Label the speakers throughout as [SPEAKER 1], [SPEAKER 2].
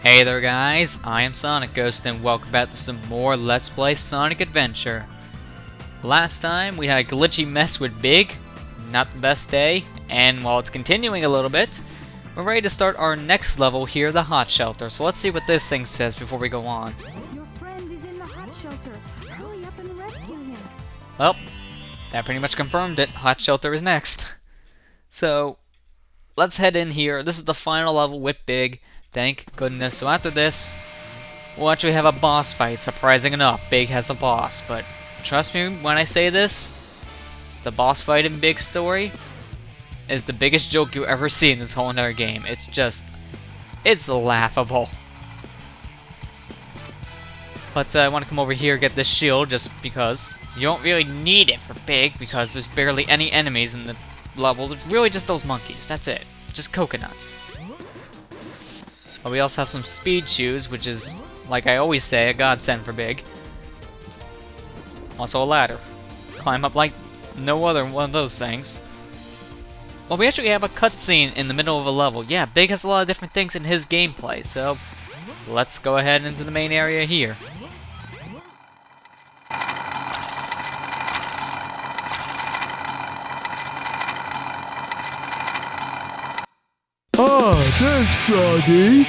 [SPEAKER 1] Hey there guys, I am SonicGhost and welcome back to some more Let's Play Sonic Adventure. Last time we had a glitchy mess with Big, not the best day, and while it's continuing a little bit, we're ready to start our next level here, the hot shelter. So let's see what this thing says before we go on.
[SPEAKER 2] Your friend is in the hot shelter. Hurry up and rescue him.
[SPEAKER 1] Well, that pretty much confirmed it. Hot shelter is next. So, let's head in here. This is the final level with Big. Thank goodness. So after this, we'll actually have a boss fight. Surprising enough, Big has a boss. But trust me when I say this, the boss fight in Big's story is the biggest joke you ever see in this whole entire game. It's laughable. But I want to come over here, get this shield, just because. You don't really need it for Big, because there's barely any enemies in the levels. It's really just those monkeys. That's it. Just coconuts. But we also have some speed shoes, which is, like I always say, a godsend for Big. Also a ladder. Climb up like no other one of those things. Well, we actually have a cutscene in the middle of a level. Yeah, Big has a lot of different things in his gameplay, so let's go ahead into the main area here.
[SPEAKER 3] Ah, there's Froggy.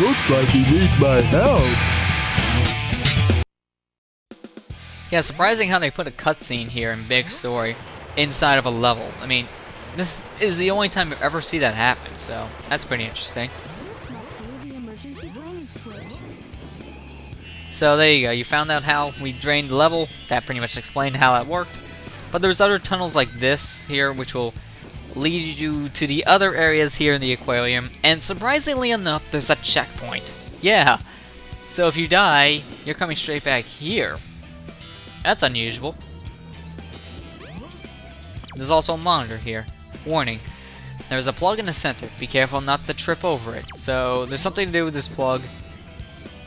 [SPEAKER 3] Looks like he needs my help.
[SPEAKER 1] Yeah, surprising how they put a cutscene here in Big's story inside of a level. I mean, this is the only time you ever see that happen, so that's pretty interesting.
[SPEAKER 2] This must be the emergency drainage switch.
[SPEAKER 1] So there you go, you found out how we drained the level. That pretty much explained how that worked. But there's other tunnels like this here, which will lead you to the other areas here in the aquarium. And surprisingly enough, there's a checkpoint. Yeah, so if you die, you're coming straight back here. That's unusual. There's also a monitor here. Warning, there's a plug in the center. Be careful not to trip over it. So there's something to do with this plug.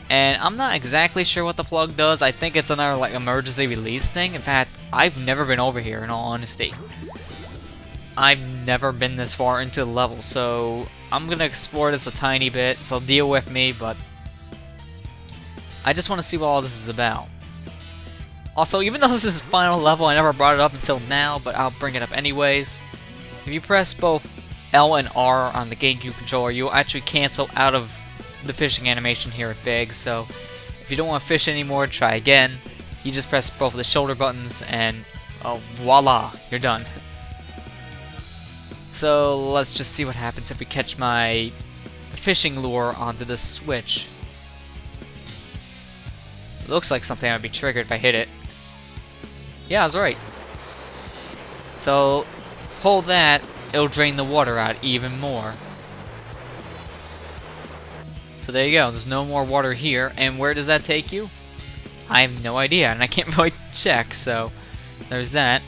[SPEAKER 1] And I'm not exactly sure what the plug does. I think it's another like emergency release thing. In fact, I've never been over here in all honesty. I've never been this far into the level, so I'm gonna explore this a tiny bit, so deal with me, but I just want to see what all this is about. Also, even though this is the final level, I never brought it up until now, but I'll bring it up anyways. If you press both L and R on the GameCube controller, you'll actually cancel out of the fishing animation here at Big, so if you don't want to fish anymore, try again. You just press both of the shoulder buttons and voila, you're done. So let's just see what happens if we catch my fishing lure onto this switch. It looks like something would be triggered if I hit it. Yeah, I was right. So pull that, it'll drain the water out even more. So there you go, there's no more water here. And where does that take you? I have no idea, and I can't really check, so there's that.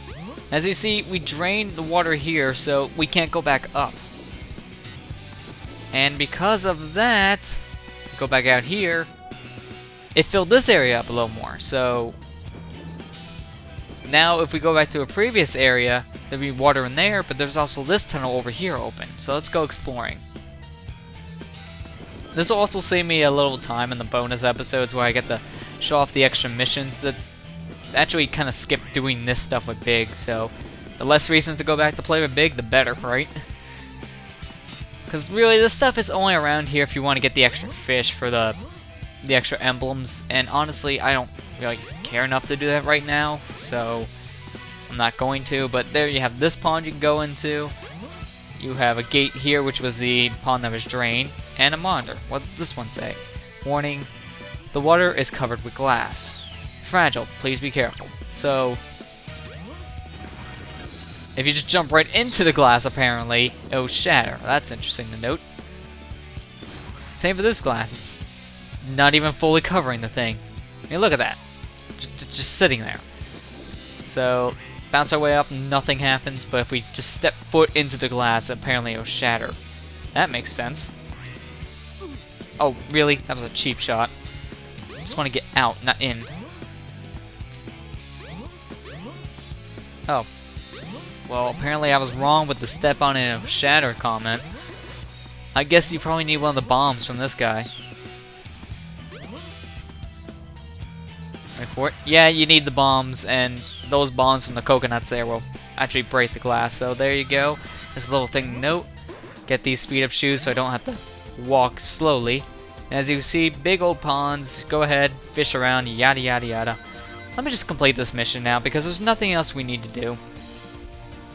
[SPEAKER 1] As you see, we drained the water here, so we can't go back up. And because of that, go back out here, it filled this area up a little more. So now if we go back to a previous area, there'll be water in there, but there's also this tunnel over here open. So let's go exploring. This will also save me a little time in the bonus episodes where I get to show off the extra missions that actually kind of skip doing this stuff with Big, so the less reasons to go back to play with Big, the better, right? Because really, this stuff is only around here if you want to get the extra fish for the extra emblems, and honestly, I don't really care enough to do that right now, so I'm not going to. But there you have this pond you can go into. You have a gate here, which was the pond that was drained, and a monitor. What does this one say? Warning, the water is covered with glass. Fragile, please be careful. So if you just jump right into the glass, apparently it'll shatter. That's interesting to note. Same for this glass, it's not even fully covering the thing. I mean, look at that, just sitting there. So bounce our way up, nothing happens, but if we just step foot into the glass, apparently it'll shatter. That makes sense. Oh really, that was a cheap shot. Just want to get out, not in. Oh. Well, apparently I was wrong with the step on it and shatter comment. I guess you probably need one of the bombs from this guy. Wait for it. Yeah, you need the bombs, and those bombs from the coconuts there will actually break the glass. So there you go. This little thing to note. Get these speed up shoes so I don't have to walk slowly. And as you see, big old ponds. Go ahead, fish around, yada yada yada. Let me just complete this mission now because there's nothing else we need to do.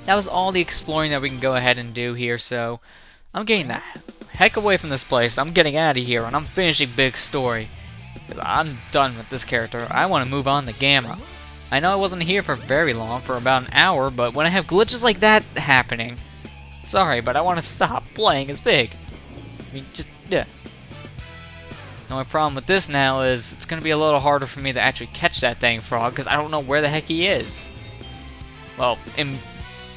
[SPEAKER 1] That was all the exploring that we can go ahead and do here, so I'm getting the heck away from this place. I'm getting out of here and I'm finishing Big's story. Because I'm done with this character. I want to move on to Gamma. I know I wasn't here for very long, for about an hour, but when I have glitches like that happening, sorry, but I want to stop playing as Big. I mean, just, yeah. The only problem with this now is it's going to be a little harder for me to actually catch that dang frog, because I don't know where the heck he is. Well, in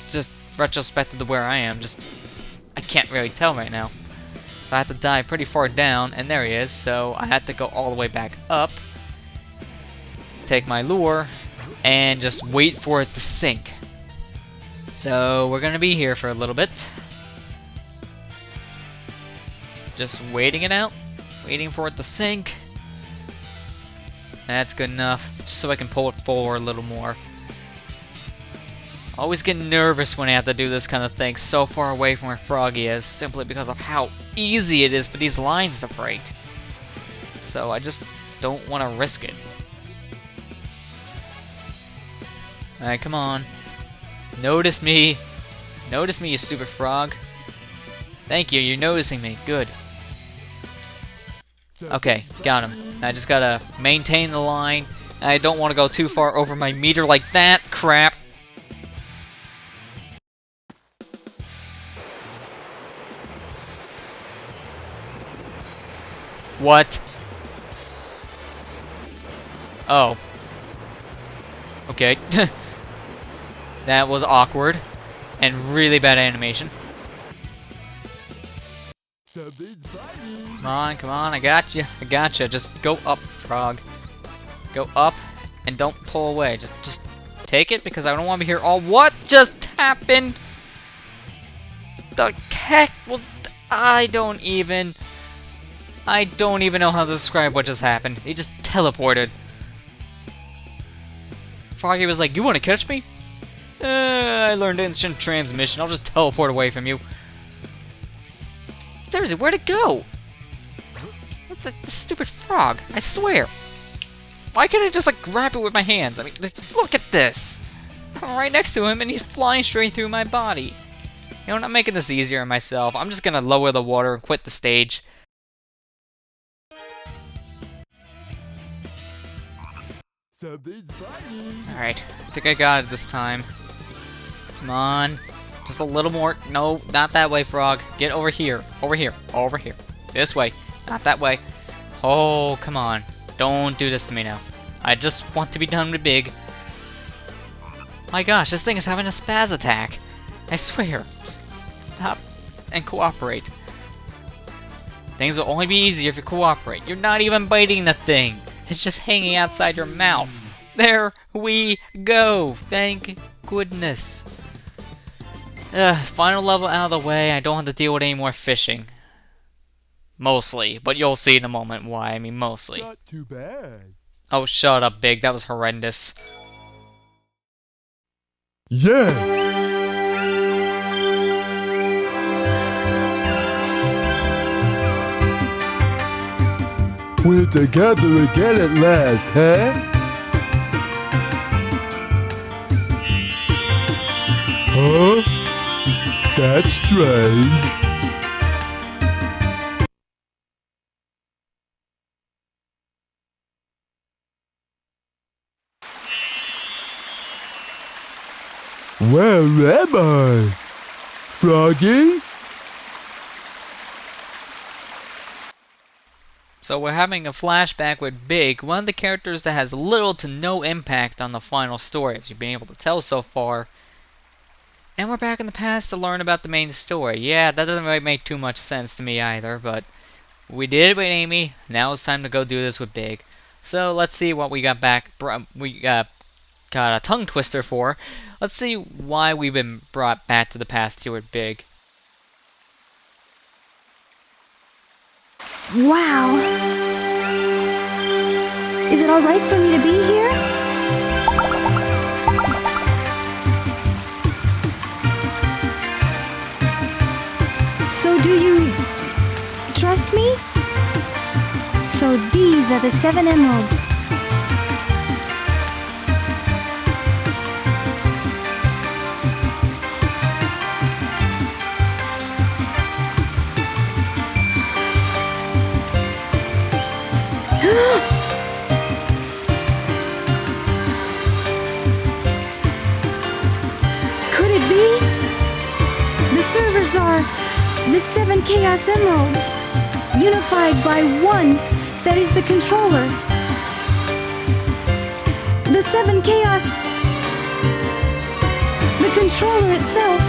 [SPEAKER 1] just retrospective to where I am, I can't really tell right now. So I have to dive pretty far down, and there he is, so I have to go all the way back up, take my lure, and just wait for it to sink. So we're gonna be here for a little bit. Just waiting it out, waiting for it to sink. That's good enough, just so I can pull it forward a little more. Always get nervous when I have to do this kind of thing so far away from where Froggy is, simply because of how easy it is for these lines to break. So I just don't want to risk it. Alright, come on. Notice me. Notice me, you stupid frog. Thank you, you're noticing me. Good. Okay, got him. I just gotta maintain the line. I don't want to go too far over my meter like that. Crap. What? Oh. Okay. That was awkward. And really bad animation. Come on, I got you. I got you. Just go up, frog. Go up and don't pull away. Just take it because I don't want to hear all what just happened. The heck was I don't even know how to describe what just happened. He just teleported. Froggy was like, "You want to catch me? I learned instant transmission. I'll just teleport away from you." Seriously, where'd it go? What's the stupid frog? I swear. Why can't I just like grab it with my hands? I mean, look at this. I'm right next to him and he's flying straight through my body. You know, I'm not making this easier on myself. I'm just gonna lower the water and quit the stage. Alright, I think I got it this time. Come on. Just a little more. No, not that way, frog. Get over here. Over here. Over here. This way. Not that way. Oh, come on. Don't do this to me now. I just want to be done with Big. My gosh, this thing is having a spaz attack. I swear. Just stop and cooperate. Things will only be easier if you cooperate. You're not even biting the thing. It's just hanging outside your mouth. There we go. Thank goodness. Final level out of the way. I don't have to deal with any more fishing. Mostly. But you'll see in a moment why. I mean, mostly.
[SPEAKER 3] Not too bad.
[SPEAKER 1] Oh, shut up, Big. That was horrendous.
[SPEAKER 3] Yes. We're together again at last, huh? Huh? That's strange. Where am I? Froggy?
[SPEAKER 1] So we're having a flashback with Big, one of the characters that has little to no impact on the final story, as you've been able to tell so far. And we're back in the past to learn about the main story. Yeah, that doesn't really make too much sense to me either, but we did it with Amy. Now it's time to go do this with Big. So let's see what we got back. We got a tongue twister for. Let's see why we've been brought back to the past here with Big.
[SPEAKER 2] Wow. Is it alright for me to be here? So do you trust me? So these are the 7 emeralds. Could it be? The servers are the 7 Chaos Emeralds, unified by one that is the controller. The 7 Chaos, the controller itself.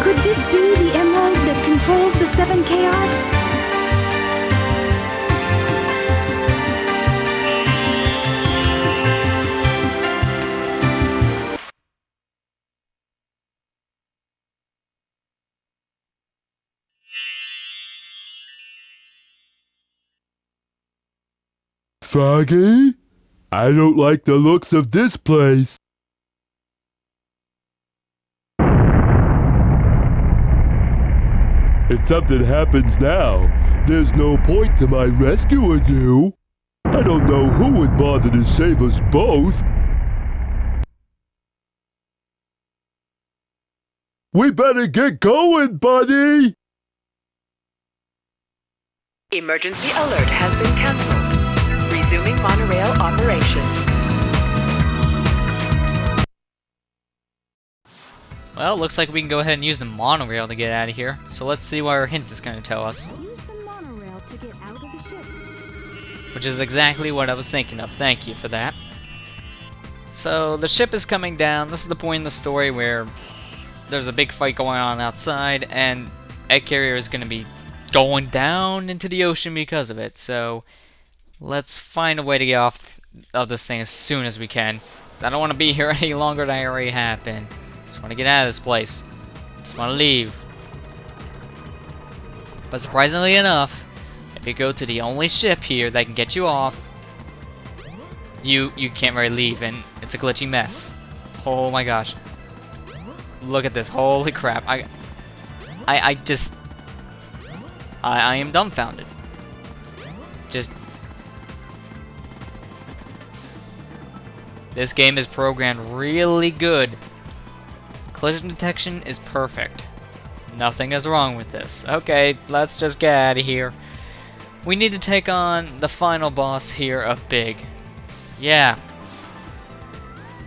[SPEAKER 2] Could this be the emerald that controls the 7 Chaos?
[SPEAKER 3] Froggy? I don't like the looks of this place. If something happens now, there's no point to my rescuing you. I don't know who would bother to save us both. We better get going, buddy!
[SPEAKER 4] Emergency alert has been cancelled. Resuming monorail operation.
[SPEAKER 1] Well, looks like we can go ahead and use the monorail to get out of here. So let's see what our hint is going to tell us.
[SPEAKER 2] Use the monorail to get out of the ship.
[SPEAKER 1] Which is exactly what I was thinking of. Thank you for that. So the ship is coming down. This is the point in the story where there's a big fight going on outside, and Egg Carrier is going to be going down into the ocean because of it. So let's find a way to get off of this thing as soon as we can. 'Cause I don't want to be here any longer than I already have been. Just want to get out of this place. Just want to leave. But surprisingly enough, if you go to the only ship here that can get you off, you can't really leave, and it's a glitchy mess. Oh my gosh. Look at this. Holy crap. I am dumbfounded. This game is programmed really good. Collision detection is perfect. Nothing is wrong with this. Okay, let's just get out of here. We need to take on the final boss here of Big. Yeah.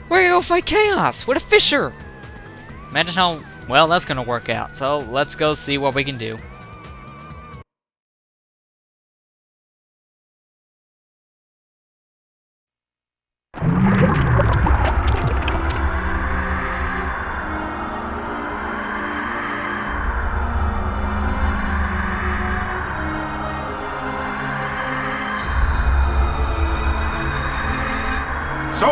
[SPEAKER 1] We're gonna go fight Chaos with a fisher! Imagine how well that's gonna work out. So let's go see what we can do.
[SPEAKER 5] So,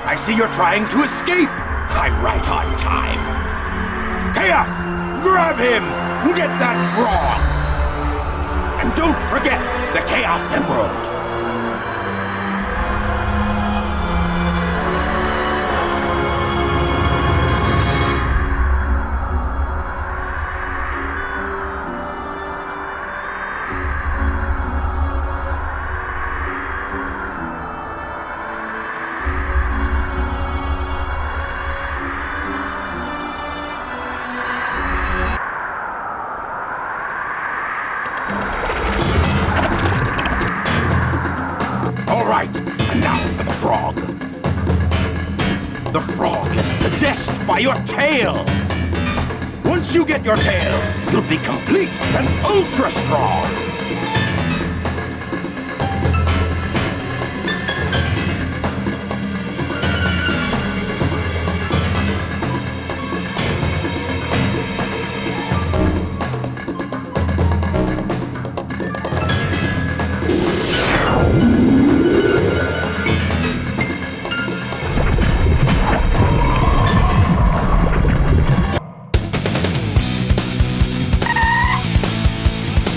[SPEAKER 5] I see you're trying to escape. I'm right on time. Chaos, grab him and get that frog. And don't forget the Chaos Emerald. All right, and now for the frog. The frog is possessed by your tail. Once you get your tail, you'll be complete and ultra strong.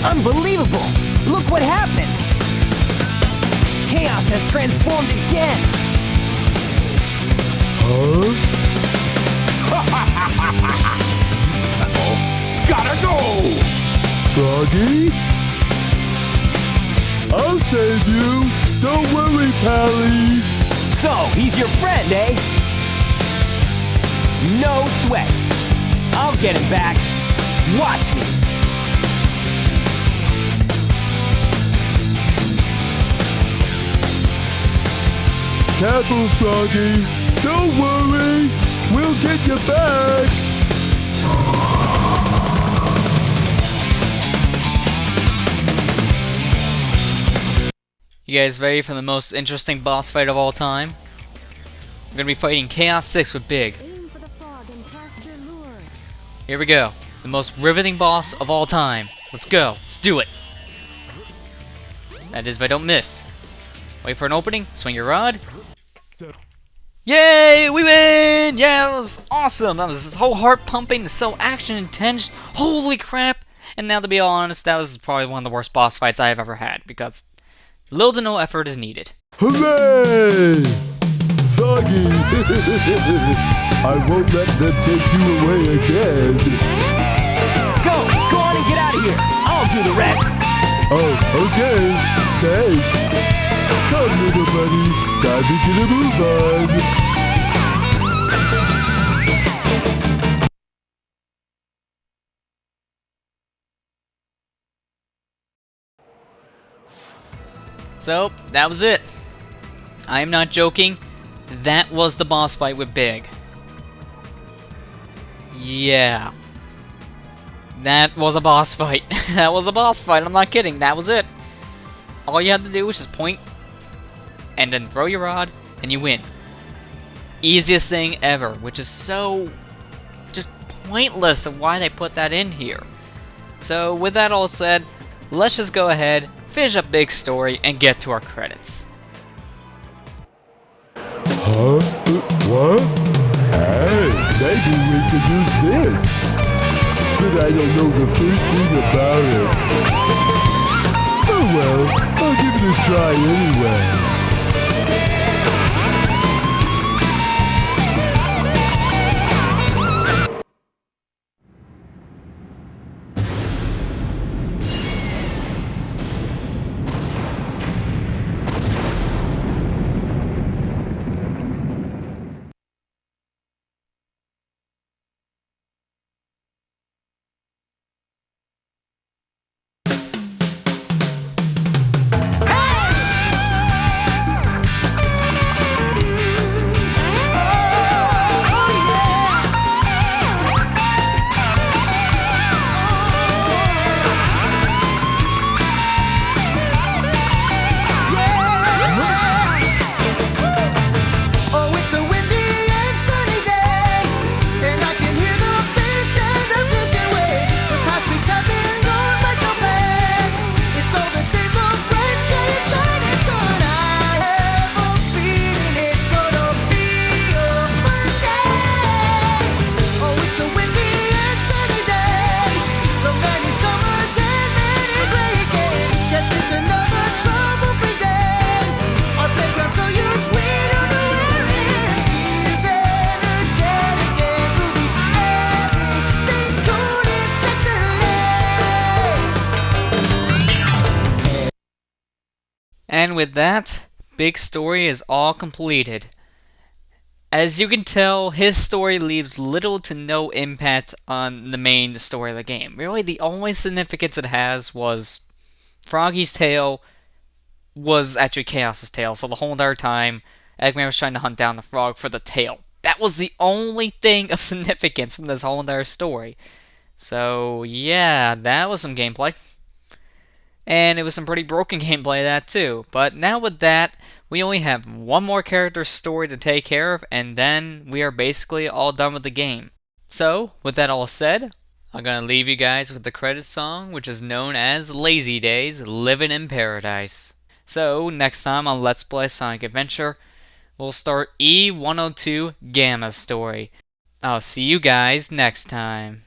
[SPEAKER 6] Unbelievable! Look what happened! Chaos has transformed again!
[SPEAKER 3] Huh?
[SPEAKER 5] Gotta go!
[SPEAKER 3] Froggy? I'll save you! Don't worry, Pally!
[SPEAKER 6] So, he's your friend, eh? No sweat. I'll get him back. Watch me.
[SPEAKER 3] Careful, Froggy! Don't worry! We'll get you back!
[SPEAKER 1] You guys ready for the most interesting boss fight of all time? We're gonna be fighting Chaos 6 with Big.
[SPEAKER 2] Aim for the frog and cast your lure.
[SPEAKER 1] Here we go. The most riveting boss of all time. Let's go. Let's do it. That is if I don't miss. Wait for an opening. Swing your rod. Yay! We win! Yeah, that was awesome. That was so heart pumping, so action intense. Holy crap! And now, to be honest, that was probably one of the worst boss fights I have ever had because little to no effort is needed.
[SPEAKER 3] Hooray! Froggy! I won't let them take you away again.
[SPEAKER 6] Go on and get out of here. I'll do the rest.
[SPEAKER 3] Oh, okay. Thanks. Come, little buddy. Time to get a move on.
[SPEAKER 1] So, that was it. I am not joking. That was the boss fight with Big. Yeah. That was a boss fight. That was a boss fight, I'm not kidding. That was it. All you had to do was just point and then throw your rod and you win. Easiest thing ever, which is so just pointless of why they put that in here. So with that all said, let's just go ahead, finish up Big's story, and get to our credits.
[SPEAKER 3] Huh? What? Hey, maybe we could use this. But I don't know the first thing about it. Oh well, I'll give it a try anyway.
[SPEAKER 1] And with that, Big's story is all completed. As you can tell, his story leaves little to no impact on the main story of the game. Really, the only significance it has was Froggy's tail was actually Chaos's tail, so the whole entire time, Eggman was trying to hunt down the frog for the tail. That was the only thing of significance from this whole entire story. So, yeah, that was some gameplay. And it was some pretty broken gameplay, that too. But now with that, we only have one more character's story to take care of, and then we are basically all done with the game. So, with that all said, I'm gonna leave you guys with the credits song, which is known as Lazy Days, Living in Paradise. So, next time on Let's Play Sonic Adventure, we'll start E102 Gamma's story. I'll see you guys next time.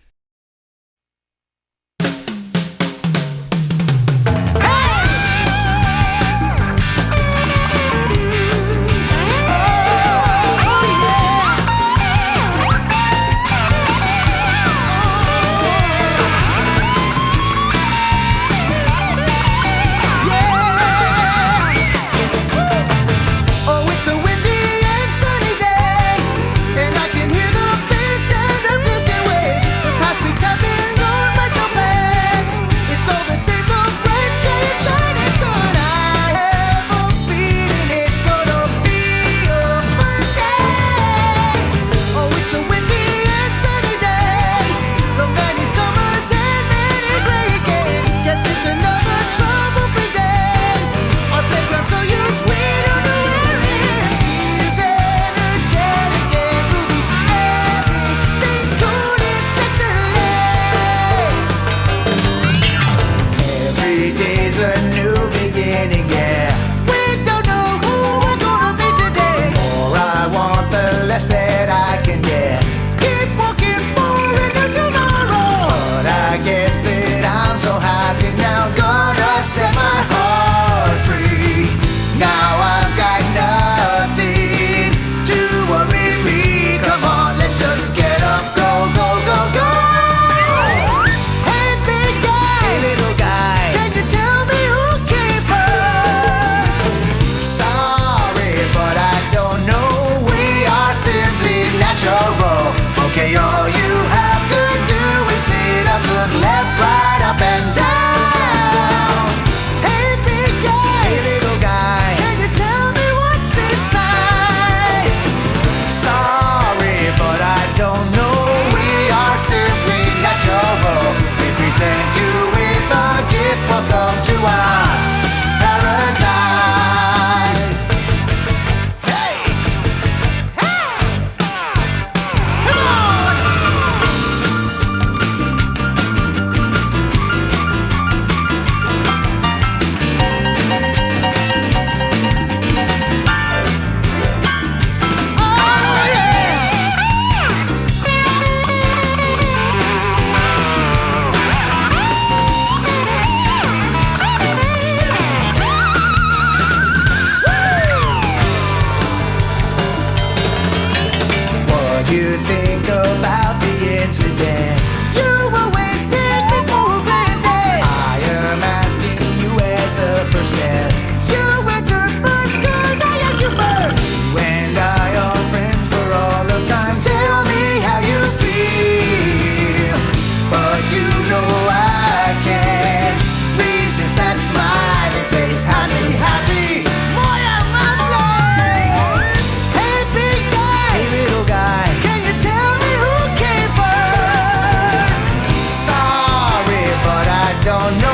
[SPEAKER 7] all know